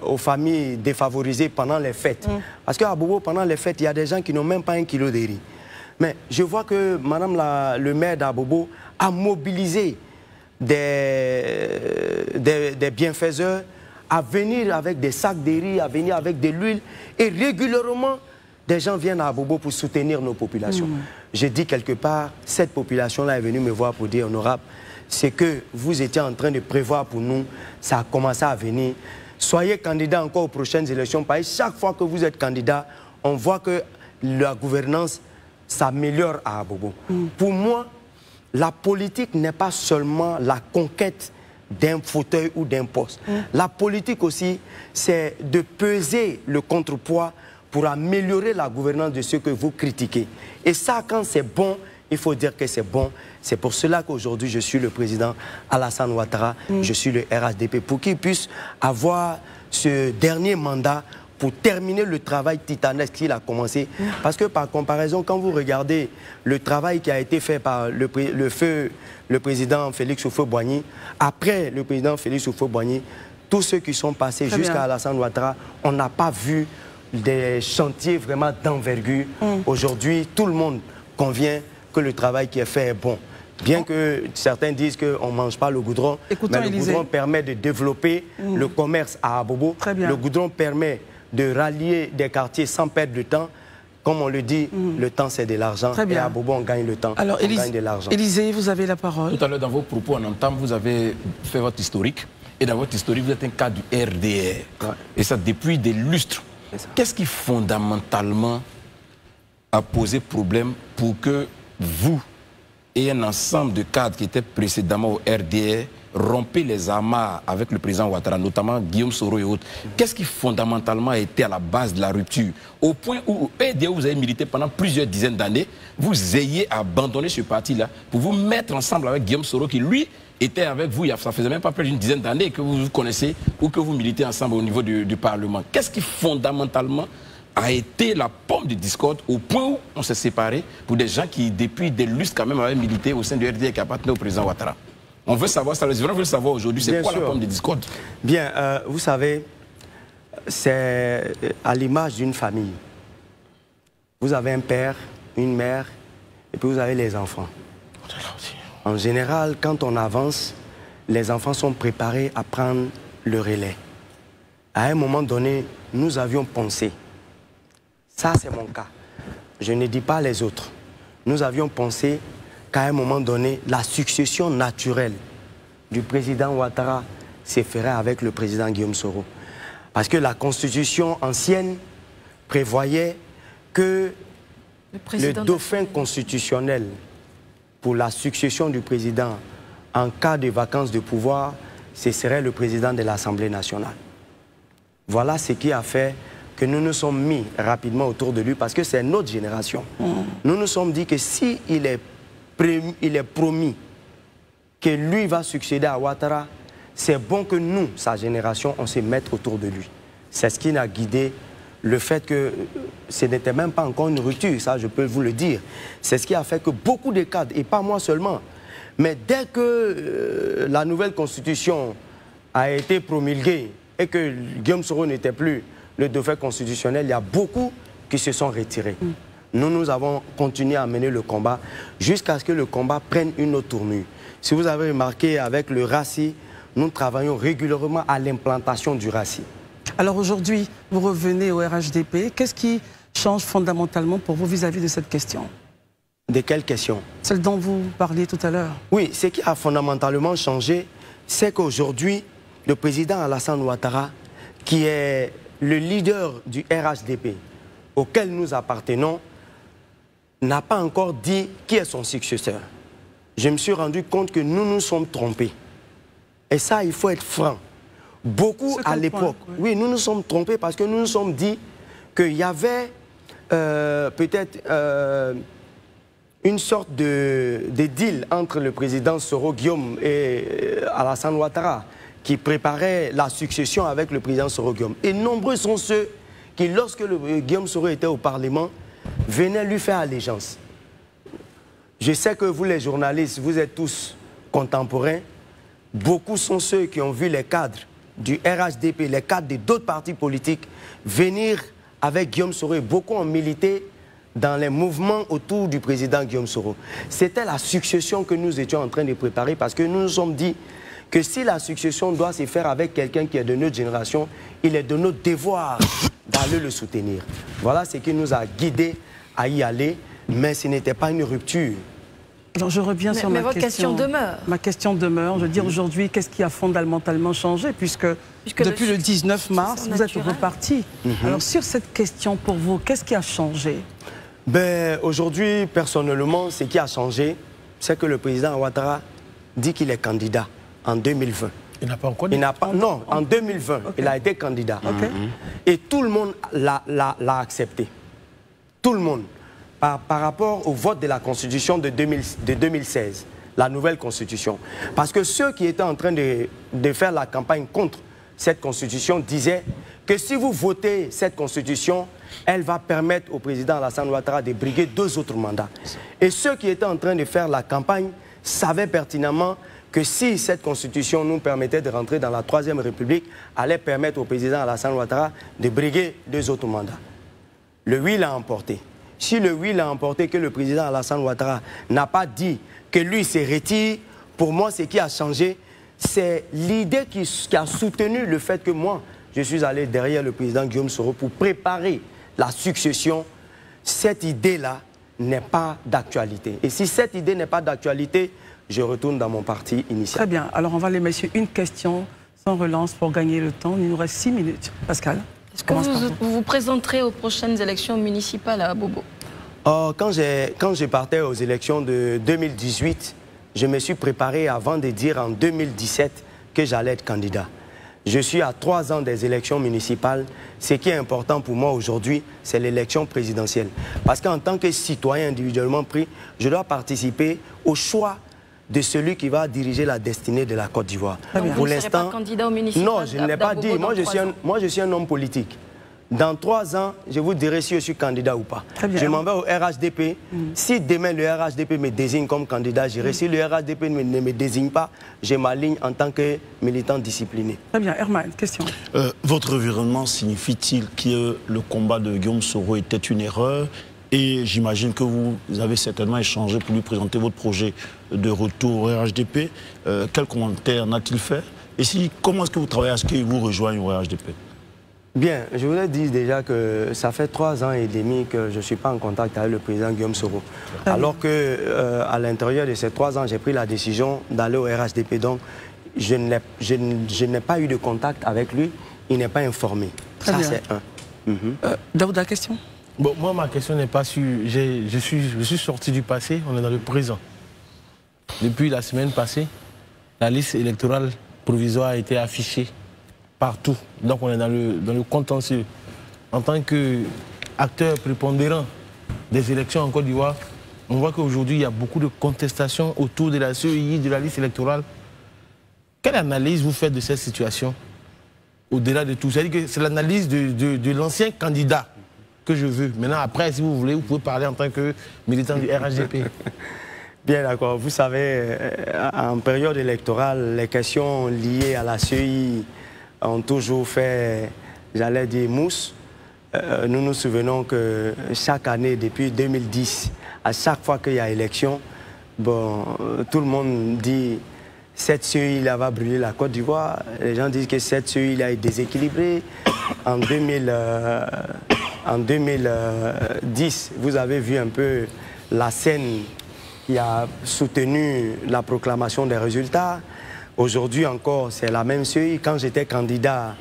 aux familles défavorisées pendant les fêtes. Parce qu'à Bobo, pendant les fêtes, il y a des gens qui n'ont même pas 1 kilo de riz. Mais je vois que Madame le maire d'Abobo a mobilisé des bienfaiseurs à venir avec des sacs de riz, à venir avec de l'huile. Et régulièrement, des gens viennent à Bobo pour soutenir nos populations. j'ai dit quelque part, cette population-là est venue me voir pour dire, honorable, c'est que vous étiez en train de prévoir pour nous, ça a commencé à venir. Soyez candidat encore aux prochaines élections, parce que chaque fois que vous êtes candidat, on voit que la gouvernance s'améliore à Abobo. Pour moi, la politique n'est pas seulement la conquête d'un fauteuil ou d'un poste. La politique aussi, c'est de peser le contrepoids pour améliorer la gouvernance de ceux que vous critiquez. Et ça, quand c'est bon, il faut dire que c'est bon. C'est pour cela qu'aujourd'hui, je suis le président Alassane Ouattara, je suis le RHDP, pour qu'il puisse avoir ce dernier mandat pour terminer le travail titanesque qu'il a commencé. Parce que par comparaison, quand vous regardez le travail qui a été fait par le président Félix Houphouët-Boigny, après le président Félix Houphouët-Boigny, tous ceux qui sont passés jusqu'à Alassane Ouattara, on n'a pas vu des chantiers vraiment d'envergure. Aujourd'hui, tout le monde convient que le travail qui est fait est bon. Bien que certains disent qu'on ne mange pas le goudron, mais le goudron permet de développer le commerce à Abobo. Le goudron permet de rallier des quartiers sans perdre de temps. Comme on le dit, le temps c'est de l'argent. Et à Abobo, on gagne le temps. Alors, on gagne de l'argent. Élisée, vous avez la parole. Tout à l'heure, dans vos propos, on entend, vous avez fait votre historique. Et dans votre historique, vous êtes un cas du RDR. Et ça depuis des lustres. Qu'est-ce qui fondamentalement a posé problème pour que vous et un ensemble de cadres qui étaient précédemment au RDR rompez les amarres avec le président Ouattara, notamment Guillaume Soro et autres? Qu'est-ce qui fondamentalement a été à la base de la rupture? Au point où RDR, vous avez milité pendant plusieurs dizaines d'années, vous ayez abandonné ce parti-là pour vous mettre ensemble avec Guillaume Soro qui, lui, était avec vous, ça faisait même pas plus d'une dizaine d'années que vous vous connaissez ou que vous militez ensemble au niveau du Parlement. Qu'est-ce qui fondamentalement a été la pomme de discorde au point où on s'est séparés pour des gens qui, depuis des lustres quand même, avaient milité au sein du RDR qui appartenait au président Ouattara? On veut savoir ça, les gens veulent savoir aujourd'hui, c'est quoi la pomme de discorde? Bien, vous savez, c'est à l'image d'une famille. Vous avez un père, une mère, et puis vous avez les enfants. En général, quand on avance, les enfants sont préparés à prendre le relais. À un moment donné, nous avions pensé, ça c'est mon cas, je ne dis pas les autres, nous avions pensé qu'à un moment donné, la succession naturelle du président Ouattara se ferait avec le président Guillaume Soro. Parce que la constitution ancienne prévoyait que le dauphin constitutionnel pour la succession du président en cas de vacances de pouvoir, ce serait le président de l'Assemblée nationale. Voilà ce qui a fait que nous nous sommes mis rapidement autour de lui, parce que c'est notre génération. Nous nous sommes dit que si il est promis que lui va succéder à Ouattara, c'est bon que nous, sa génération, on se mette autour de lui. C'est ce qui a guidé le fait que ce n'était même pas encore une rupture, ça je peux vous le dire. C'est ce qui a fait que beaucoup de cadres, et pas moi seulement, mais dès que la nouvelle constitution a été promulguée et que Guillaume Soro n'était plus le dauphin constitutionnel, il y a beaucoup qui se sont retirés. Nous avons continué à mener le combat jusqu'à ce que le combat prenne une autre tournure. Si vous avez remarqué, avec le RACI, nous travaillons régulièrement à l'implantation du RACI. Alors aujourd'hui, vous revenez au RHDP. Qu'est-ce qui change fondamentalement pour vous vis-à-vis de cette question? De quelle question? Celle dont vous parliez tout à l'heure. Oui, ce qui a fondamentalement changé, c'est qu'aujourd'hui, le président Alassane Ouattara, qui est le leader du RHDP, auquel nous appartenons, n'a pas encore dit qui est son successeur. Je me suis rendu compte que nous nous sommes trompés. Et ça, il faut être franc. Beaucoup à l'époque, oui, nous nous sommes trompés parce que nous nous sommes dit qu'il y avait peut-être une sorte de deal entre le président Soro Guillaume et Alassane Ouattara qui préparait la succession avec le président Soro Guillaume. Et nombreux sont ceux qui, lorsque Guillaume Soro était au Parlement, venaient lui faire allégeance. Je sais que vous, les journalistes, vous êtes tous contemporains. Beaucoup sont ceux qui ont vu les cadres du RHDP, les cadres d'autres partis politiques, venir avec Guillaume Soro. Et beaucoup ont milité dans les mouvements autour du président Guillaume Soro. C'était la succession que nous étions en train de préparer, parce que nous nous sommes dit que si la succession doit se faire avec quelqu'un qui est de notre génération, il est de notre devoir d'aller le soutenir. Voilà ce qui nous a guidés à y aller. mais ce n'était pas une rupture. Alors je reviens sur ma question. Mais votre question demeure. Ma question demeure. Je veux dire, aujourd'hui, qu'est-ce qui a fondamentalement changé puisque depuis le 19 mars, vous êtes reparti. Alors sur cette question, pour vous, qu'est-ce qui a changé? Ben, aujourd'hui, personnellement, ce qui a changé, c'est que le président Ouattara dit qu'il est candidat en 2020. Il n'a pas encore dit. Non, en 2020, il a été candidat. Et tout le monde l'a accepté. Tout le monde. Par rapport au vote de la Constitution de 2016, la nouvelle Constitution. Parce que ceux qui étaient en train de faire la campagne contre cette Constitution disaient que si vous votez cette Constitution, elle va permettre au président Alassane Ouattara de briguer 2 autres mandats. Et ceux qui étaient en train de faire la campagne savaient pertinemment que si cette Constitution nous permettait de rentrer dans la 3e République, allait permettre au président Alassane Ouattara de briguer 2 autres mandats. Le oui l'a emporté. Si le oui l'a emporté, que le président Alassane Ouattara n'a pas dit que lui se retire, pour moi, ce qui a changé, c'est l'idée qui a soutenu le fait que moi, je suis allé derrière le président Guillaume Soro pour préparer la succession. Cette idée-là n'est pas d'actualité. Et si cette idée n'est pas d'actualité, je retourne dans mon parti initial. Très bien. Alors on va les messieurs une question sans relance pour gagner le temps. Il nous reste 6 minutes. Pascal. Est-ce que vous vous présenterez aux prochaines élections municipales à Bobo? Quand je partais aux élections de 2018, je me suis préparé avant de dire en 2017 que j'allais être candidat. Je suis à 3 ans des élections municipales. Ce qui est important pour moi aujourd'hui, c'est l'élection présidentielle. Parce qu'en tant que citoyen individuellement pris, je dois participer au choix de celui qui va diriger la destinée de la Côte d'Ivoire. Pour l'instant, candidat au municipal? Non, je ne l'ai pas dit. Moi, je suis un homme politique. Dans 3 ans, je vous dirai si je suis candidat ou pas. Je m'en vais au RHDP. Si demain le RHDP me désigne comme candidat, j'irai. Si le RHDP ne me désigne pas, je m'aligne en tant que militant discipliné. Très bien. Herman, question. Votre revirement signifie-t-il que le combat de Guillaume Soro était une erreur? Et j'imagine que vous avez certainement échangé pour lui présenter votre projet de retour au RHDP. Quel commentaire n'a-t-il fait? Et si, comment est-ce que vous travaillez à ce qu'il vous rejoigne au RHDP? Bien, je voulais dire déjà que ça fait 3 ans et demi que je ne suis pas en contact avec le président Guillaume Soro. Alors que à l'intérieur de ces 3 ans, j'ai pris la décision d'aller au RHDP. Donc, je n'ai pas eu de contact avec lui. Il n'est pas informé. Ça, c'est un. Daouda, question? Bon, moi, ma question n'est pas sur... Je suis sorti du passé, on est dans le présent. Depuis la semaine passée, la liste électorale provisoire a été affichée partout. Donc on est dans le contentieux. En tant qu'acteur prépondérant des élections en Côte d'Ivoire, on voit qu'aujourd'hui, il y a beaucoup de contestations autour de la CEI, de la liste électorale. Quelle analyse vous faites de cette situation au-delà de tout? C'est-à-dire que c'est l'analyse de l'ancien candidat que je veux. Maintenant, après, si vous voulez, vous pouvez parler en tant que militant du RHDP. Bien d'accord. Vous savez, en période électorale, les questions liées à la CEI ont toujours fait, j'allais dire, mousse. Nous nous souvenons que chaque année, depuis 2010, à chaque fois qu'il y a élection, bon, tout le monde dit cette CEI-là va brûler la Côte d'Ivoire. Les gens disent que cette CEI-là est déséquilibrée. En 2010, vous avez vu un peu la scène qui a soutenu la proclamation des résultats. Aujourd'hui encore, c'est la même CEI. Quand j'étais candidat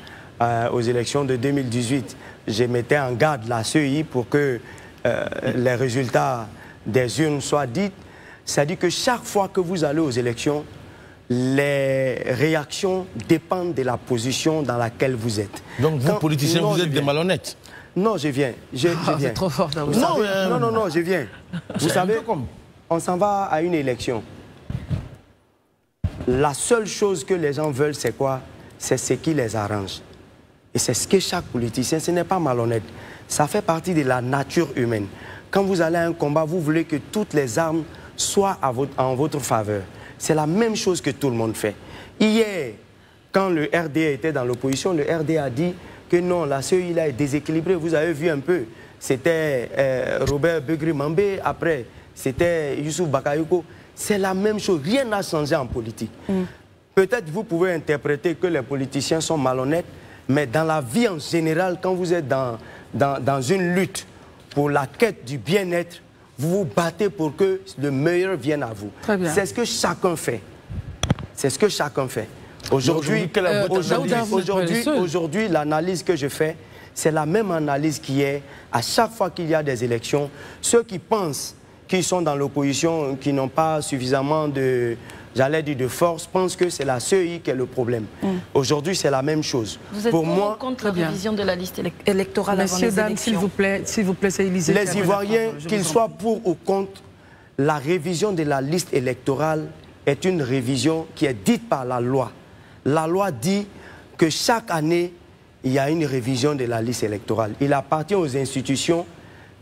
aux élections de 2018, je mettais en garde la CEI pour que les résultats des urnes soient dits. C'est-à-dire que chaque fois que vous allez aux élections, les réactions dépendent de la position dans laquelle vous êtes. Donc vous, politiciens, vous êtes des malhonnêtes? Non, je viens. Je viens. C'est trop fort, Non, je viens. Vous savez, on s'en va à une élection. La seule chose que les gens veulent, c'est quoi? C'est ce qui les arrange. Et c'est ce que chaque politicien, ce n'est pas malhonnête. Ça fait partie de la nature humaine. Quand vous allez à un combat, vous voulez que toutes les armes soient en votre faveur. C'est la même chose que tout le monde fait. Hier, quand le RDA était dans l'opposition, le RDA a dit que non, la CEI là est déséquilibrée. Vous avez vu un peu, c'était Robert Begri-Mambé, après c'était Youssouf Bakayoko. C'est la même chose, rien n'a changé en politique. Peut-être vous pouvez interpréter que les politiciens sont malhonnêtes, mais dans la vie en général, quand vous êtes dans une lutte pour la quête du bien-être, vous vous battez pour que le meilleur vienne à vous. C'est ce que chacun fait. C'est ce que chacun fait. Aujourd'hui, l'analyse que je fais, c'est la même analyse qui est à chaque fois qu'il y a des élections. Ceux qui pensent qu'ils sont dans l'opposition, qui n'ont pas suffisamment de, j'allais dire, de force, pensent que c'est la CEI qui est le problème. Aujourd'hui, c'est la même chose. Vous êtes pour moi, contre la révision de la liste électorale avant les élections. S'il vous plaît, c'est Élysée. Les Ivoiriens, qu'ils soient pour ou contre, la révision de la liste électorale est une révision qui est dite par la loi. La loi dit que chaque année, il y a une révision de la liste électorale. Il appartient aux institutions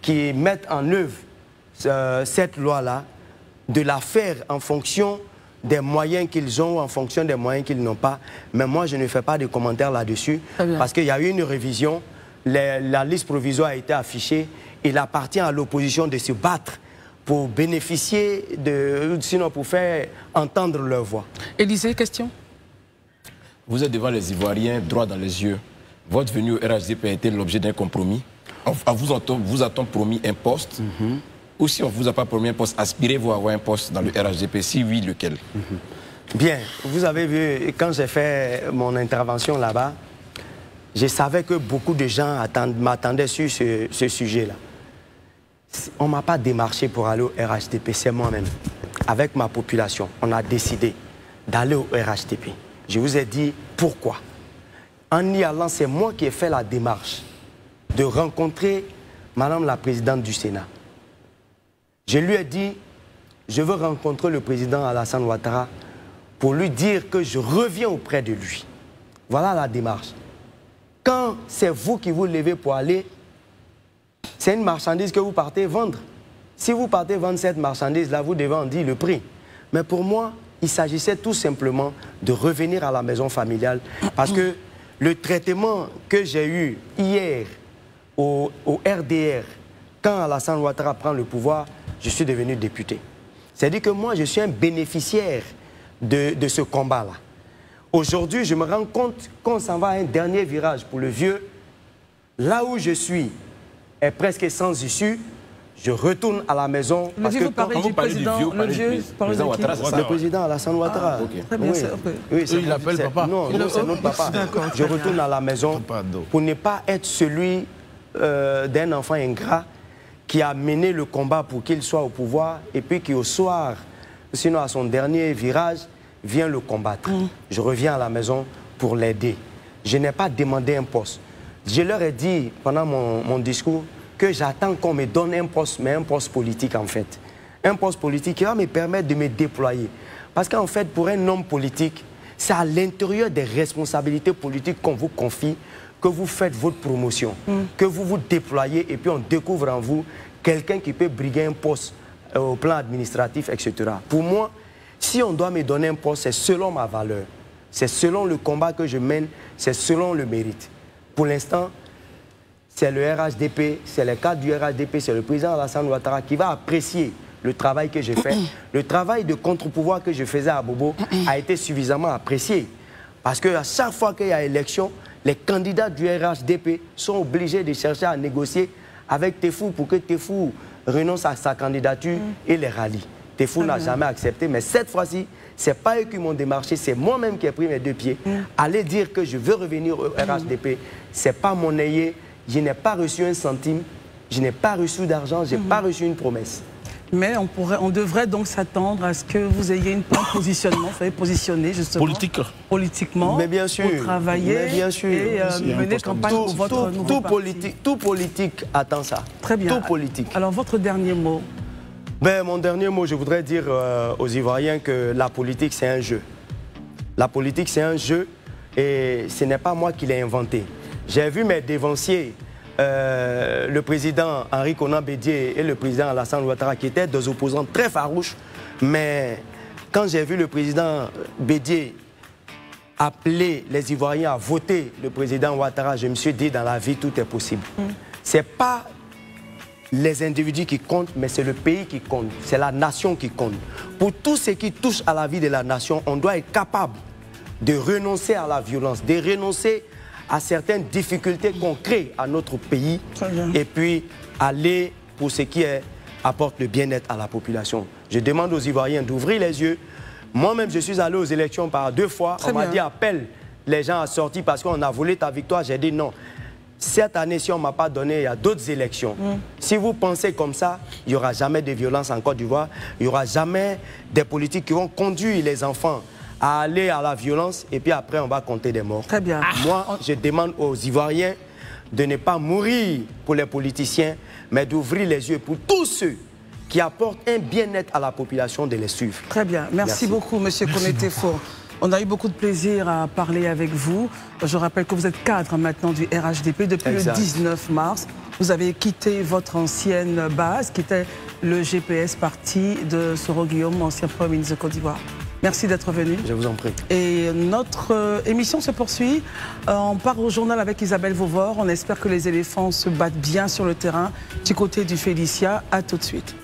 qui mettent en œuvre cette loi-là, de la faire en fonction des moyens qu'ils ont, en fonction des moyens qu'ils n'ont pas. Mais moi, je ne fais pas de commentaires là-dessus, parce qu'il y a eu une révision, la liste provisoire a été affichée, il appartient à l'opposition de se battre pour bénéficier sinon pour faire entendre leur voix. Élysée, question? Vous êtes devant les Ivoiriens, droit dans les yeux. Votre venue au RHDP a été l'objet d'un compromis. Vous a-t-on promis un poste? Ou si on ne vous a pas promis un poste, aspirez-vous à avoir un poste dans le RHDP? Si oui, lequel? Bien, vous avez vu, quand j'ai fait mon intervention là-bas, je savais que beaucoup de gens m'attendaient sur ce sujet-là. On ne m'a pas démarché pour aller au RHDP, c'est moi-même. Avec ma population, on a décidé d'aller au RHDP. Je vous ai dit pourquoi. En y allant, c'est moi qui ai fait la démarche de rencontrer Madame la Présidente du Sénat. Je lui ai dit, je veux rencontrer le président Alassane Ouattara pour lui dire que je reviens auprès de lui. Voilà la démarche. Quand c'est vous qui vous levez pour aller, c'est une marchandise que vous partez vendre. Si vous partez vendre cette marchandise-là, vous devez en dire le prix. Mais pour moi, il s'agissait tout simplement de revenir à la maison familiale parce que le traitement que j'ai eu hier au RDR, quand Alassane Ouattara prend le pouvoir, je suis devenu député. C'est-à-dire que moi, je suis un bénéficiaire de ce combat-là. Aujourd'hui, je me rends compte qu'on s'en va à un dernier virage pour le vieux. Là où je suis est presque sans issue. Je retourne à la maison. Parce que quand vous parlez du vieux, le président Alassane Ouattara. Oui, il l'appelle papa. Non, c'est notre papa. Je retourne à la maison pour ne pas être celui d'un enfant ingrat qui a mené le combat pour qu'il soit au pouvoir et puis qui au soir, sinon à son dernier virage, vient le combattre. Je reviens à la maison pour l'aider. Je n'ai pas demandé un poste. Je leur ai dit pendant mon discours que j'attends qu'on me donne un poste, mais un poste politique en fait. Un poste politique qui va me permettre de me déployer. Parce qu'en fait, pour un homme politique, c'est à l'intérieur des responsabilités politiques qu'on vous confie que vous faites votre promotion, que vous vous déployez et puis on découvre en vous quelqu'un qui peut briguer un poste au plan administratif, etc. Pour moi, si on doit me donner un poste, c'est selon ma valeur. C'est selon le combat que je mène, c'est selon le mérite. Pour l'instant, c'est le RHDP, c'est le cadre du RHDP, c'est le président Alassane Ouattara qui va apprécier le travail que j'ai fait. Le travail de contre-pouvoir que je faisais à Bobo a été suffisamment apprécié. Parce qu'à chaque fois qu'il y a élection, les candidats du RHDP sont obligés de chercher à négocier avec Tefou pour que Tefou renonce à sa candidature et les rallie. Tefou n'a jamais accepté, mais cette fois-ci, ce n'est pas eux qui m'ont démarché, c'est moi-même qui ai pris mes deux pieds. Aller dire que je veux revenir au RHDP, ce n'est pas monnayer. Je n'ai pas reçu un centime, je n'ai pas reçu d'argent, je n'ai pas reçu une promesse. Mais on devrait donc s'attendre à ce que vous ayez un positionnement, vous soyez positionné justement politiquement, mais bien sûr, pour travailler et mener campagne pour votre nouveau parti. Tout politique attend ça. Très bien. Tout politique. Alors votre dernier mot? Mon dernier mot, je voudrais dire aux Ivoiriens que la politique c'est un jeu. La politique c'est un jeu et ce n'est pas moi qui l'ai inventé. J'ai vu mes dévanciers, le président Henri Konan Bédié et le président Alassane Ouattara, qui étaient des opposants très farouches. Mais quand j'ai vu le président Bédié appeler les Ivoiriens à voter le président Ouattara, je me suis dit, dans la vie, tout est possible. Ce n'est pas les individus qui comptent, mais c'est le pays qui compte. C'est la nation qui compte. Pour tout ce qui touche à la vie de la nation, on doit être capable de renoncer à la violence, de renoncer à certaines difficultés qu'on crée à notre pays et puis aller pour ce qui est apporte le bien-être à la population. Je demande aux Ivoiriens d'ouvrir les yeux. Moi-même, je suis allé aux élections par 2 fois. On m'a dit appelle les gens à sortir parce qu'on a volé ta victoire. J'ai dit non. Cette année, si on ne m'a pas donné, il y a d'autres élections. Si vous pensez comme ça, il n'y aura jamais de violence en Côte d'Ivoire. Il n'y aura jamais des politiques qui vont conduire les enfants à aller à la violence et puis après, on va compter des morts. Très bien. Moi, je demande aux Ivoiriens de ne pas mourir pour les politiciens, mais d'ouvrir les yeux pour tous ceux qui apportent un bien-être à la population, de les suivre. Très bien. Merci beaucoup, M. Koné-Tefo. On a eu beaucoup de plaisir à parler avec vous. Je rappelle que vous êtes cadre maintenant du RHDP depuis le 19 mars. Vous avez quitté votre ancienne base, qui était le GPS parti de Soro Guillaume, ancien Premier ministre de Côte d'Ivoire. Merci d'être venu. Je vous en prie. Et notre émission se poursuit. On part au journal avec Isabelle Vauvor. On espère que les éléphants se battent bien sur le terrain du côté du Félicia. À tout de suite.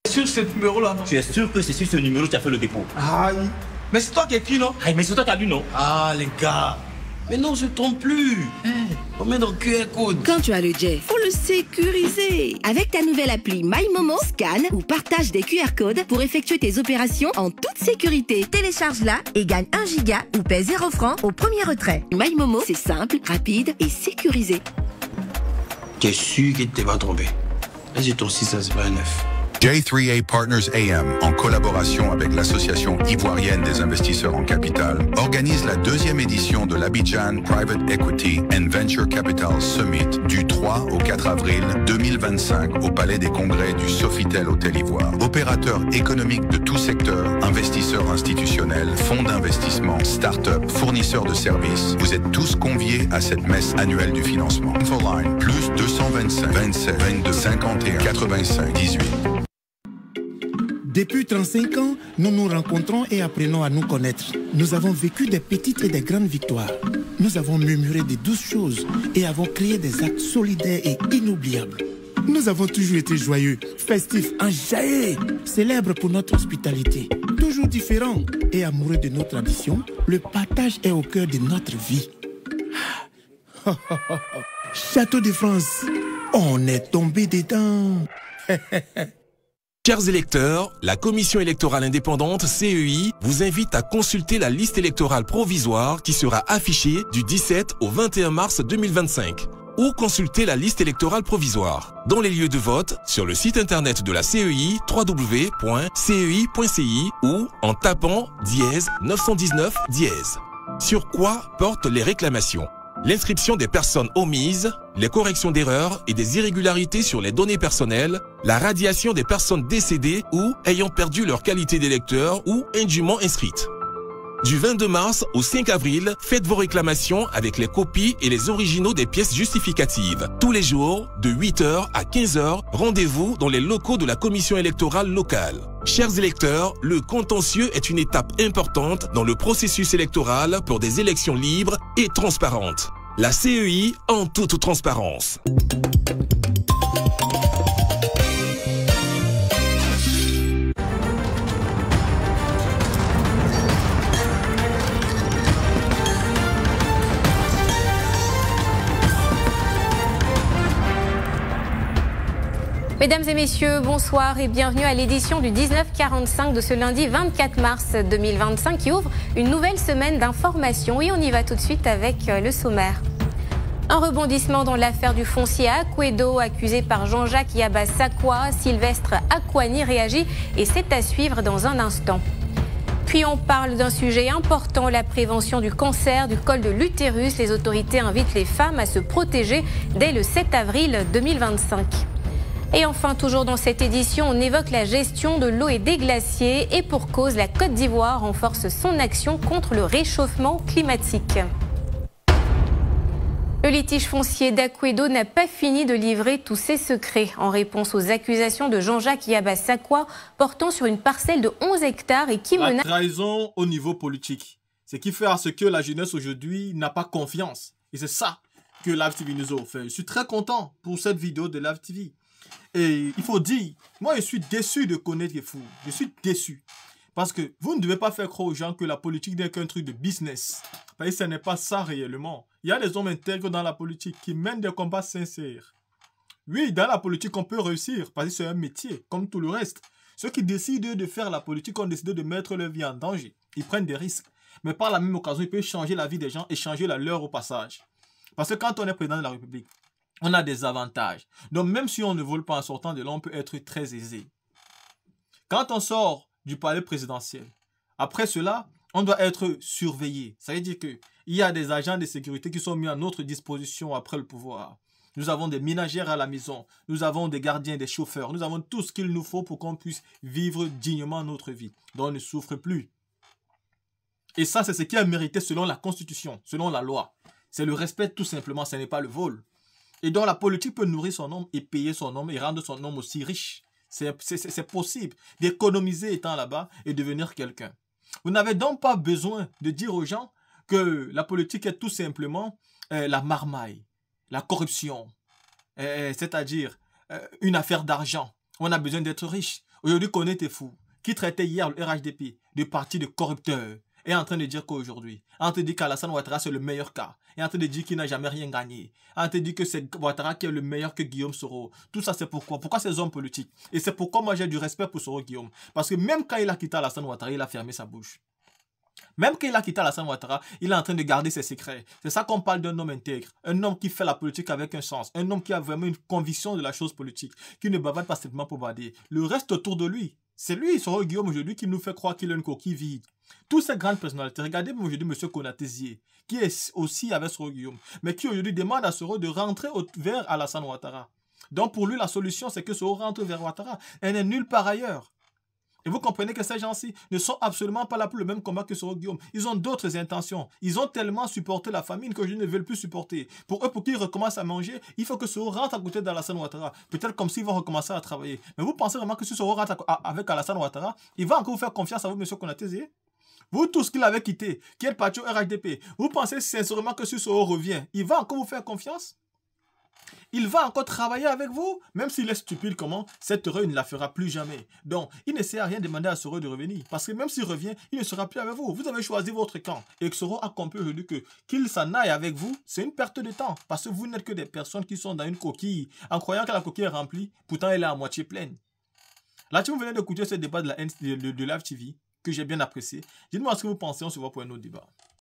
Sur ce numéro-là, non? Tu es sûr que c'est sur ce numéro que tu as fait le dépôt? Aïe. Mais c'est toi qui écris, non? Aïe, mais c'est toi qui as lu, non? Ah, les gars. Mais non, je ne trompe plus. On met dans le QR code. Quand tu as le jet, faut le sécuriser. Avec ta nouvelle appli MyMomo, scanne ou partage des QR codes pour effectuer tes opérations en toute sécurité. Télécharge-la et gagne 1 giga ou paie 0 francs au premier retrait. MyMomo, c'est simple, rapide et sécurisé. T'es sûr que tu vas tromper? Vas-y, ton 6, ça c'est pas un 9. J3A Partners AM, en collaboration avec l'Association ivoirienne des investisseurs en capital, organise la 2e édition de l'Abidjan Private Equity and Venture Capital Summit du 3 au 4 avril 2025 au Palais des Congrès du Sofitel Hôtel Ivoire. Opérateurs économiques de tout secteur, investisseurs institutionnels, fonds d'investissement, start-up, fournisseurs de services, vous êtes tous conviés à cette messe annuelle du financement. Infoline, plus 225 27 22 51 85 18. Depuis 35 ans, nous nous rencontrons et apprenons à nous connaître. Nous avons vécu des petites et des grandes victoires. Nous avons murmuré de douces choses et avons créé des actes solidaires et inoubliables. Nous avons toujours été joyeux, festifs, enjaillés, célèbres pour notre hospitalité. Toujours différents et amoureux de nos traditions, le partage est au cœur de notre vie. Château de France, on est tombé dedans. Chers électeurs, la Commission électorale indépendante CEI vous invite à consulter la liste électorale provisoire qui sera affichée du 17 au 21 mars 2025 ou consulter la liste électorale provisoire dans les lieux de vote sur le site internet de la CEI www.cei.ci ou en tapant #919 #. Sur quoi portent les réclamations? L'inscription des personnes omises, les corrections d'erreurs et des irrégularités sur les données personnelles, la radiation des personnes décédées ou ayant perdu leur qualité d'électeur ou indûment inscrites. Du 22 mars au 5 avril, faites vos réclamations avec les copies et les originaux des pièces justificatives. Tous les jours, de 8h à 15h, rendez-vous dans les locaux de la commission électorale locale. Chers électeurs, le contentieux est une étape importante dans le processus électoral pour des élections libres et transparentes. La CEI en toute transparence. Mesdames et messieurs, bonsoir et bienvenue à l'édition du 1945 de ce lundi 24 mars 2025 qui ouvre une nouvelle semaine d'information. Et on y va tout de suite avec le sommaire. Un rebondissement dans l'affaire du foncier à Akwedo, accusé par Jean-Jacques Yaba Sakwa. Sylvestre Akwani réagit et c'est à suivre dans un instant. Puis on parle d'un sujet important, la prévention du cancer du col de l'utérus. Les autorités invitent les femmes à se protéger dès le 7 avril 2025. Et enfin, toujours dans cette édition, on évoque la gestion de l'eau et des glaciers. Et pour cause, la Côte d'Ivoire renforce son action contre le réchauffement climatique. Le litige foncier d'Akwedo n'a pas fini de livrer tous ses secrets. En réponse aux accusations de Jean-Jacques Yaba Sakwa portant sur une parcelle de 11 hectares et qui menace... La trahison au niveau politique. Ce qui fait à ce que la jeunesse aujourd'hui n'a pas confiance. Et c'est ça que Live TV nous offre. Je suis très content pour cette vidéo de Live TV. Et il faut dire, moi je suis déçu de connaître les fous. Je suis déçu. Parce que vous ne devez pas faire croire aux gens que la politique n'est qu'un truc de business. Parce que ce n'est pas ça réellement. Il y a des hommes intègres dans la politique qui mènent des combats sincères. Oui, dans la politique, on peut réussir parce que c'est un métier, comme tout le reste. Ceux qui décident de faire la politique ont décidé de mettre leur vie en danger. Ils prennent des risques. Mais par la même occasion, ils peuvent changer la vie des gens et changer la leur au passage. Parce que quand on est président de la République, on a des avantages. Donc même si on ne vole pas en sortant de là, on peut être très aisé. Quand on sort du palais présidentiel, après cela, on doit être surveillé. Ça veut dire qu'il y a des agents de sécurité qui sont mis à notre disposition après le pouvoir. Nous avons des ménagères à la maison, nous avons des gardiens, des chauffeurs, nous avons tout ce qu'il nous faut pour qu'on puisse vivre dignement notre vie. Donc on ne souffre plus. Et ça, c'est ce qui est mérité selon la Constitution, selon la loi. C'est le respect tout simplement, ce n'est pas le vol. Et donc la politique peut nourrir son homme et payer son homme et rendre son homme aussi riche. C'est possible d'économiser étant là-bas et devenir quelqu'un. Vous n'avez donc pas besoin de dire aux gens que la politique est tout simplement la marmaille, la corruption, c'est-à-dire une affaire d'argent. On a besoin d'être riche. Aujourd'hui, qu'on était fou. Qui traitait hier le RHDP de parti de corrupteurs est en train de dire qu'aujourd'hui, en train de dire qu'Alassane Ouattara c'est le meilleur cas, et en train de dire qu'il n'a jamais rien gagné, en train de dire que c'est Ouattara qui est le meilleur que Guillaume Soro. Tout ça c'est pourquoi ces hommes politiques. Et c'est pourquoi moi j'ai du respect pour Soro Guillaume. Parce que même quand il a quitté Alassane Ouattara, il a fermé sa bouche. Même quand il a quitté Alassane Ouattara, il est en train de garder ses secrets. C'est ça qu'on parle d'un homme intègre, un homme qui fait la politique avec un sens, un homme qui a vraiment une conviction de la chose politique, qui ne bavarde pas simplement pour bavarder. Le reste autour de lui, c'est lui, Soro Guillaume aujourd'hui, qui nous fait croire qu'il a une coquille vide. Toutes ces grandes personnalités, regardez aujourd'hui M. Konaté-Zié, qui est aussi avec Soro Guillaume, mais qui aujourd'hui demande à Soro de rentrer vers Alassane Ouattara. Donc pour lui, la solution, c'est que Soro rentre vers Ouattara. Elle n'est nulle part ailleurs. Et vous comprenez que ces gens-ci ne sont absolument pas là pour le même combat que Soro Guillaume. Ils ont d'autres intentions. Ils ont tellement supporté la famine que je ne veulent plus supporter. Pour eux, pour qu'ils recommencent à manger, il faut que Soro rentre à côté d'Alassane Ouattara. Peut-être comme s'ils vont recommencer à travailler. Mais vous pensez vraiment que si Soro rentre avec Alassane Ouattara, il va encore vous faire confiance à vous, M. Konaté-Zié? Vous tous qu'il avait quitté, qui est parti au RHDP, vous pensez sincèrement que si Soro revient, il va encore vous faire confiance? Il va encore travailler avec vous, même s'il est stupide comment, cette heure, il ne la fera plus jamais. Donc, il ne sert à rien de demander à Soro de revenir, parce que même s'il revient, il ne sera plus avec vous. Vous avez choisi votre camp, et que Soro a compris aujourd'hui qu'il s'en aille avec vous, c'est une perte de temps, parce que vous n'êtes que des personnes qui sont dans une coquille, en croyant que la coquille est remplie, pourtant elle est à moitié pleine. Là, si vous venez d'écouter ce débat de Live TV, que j'ai bien apprécié, dites-moi ce que vous pensez, on se voit pour un autre débat.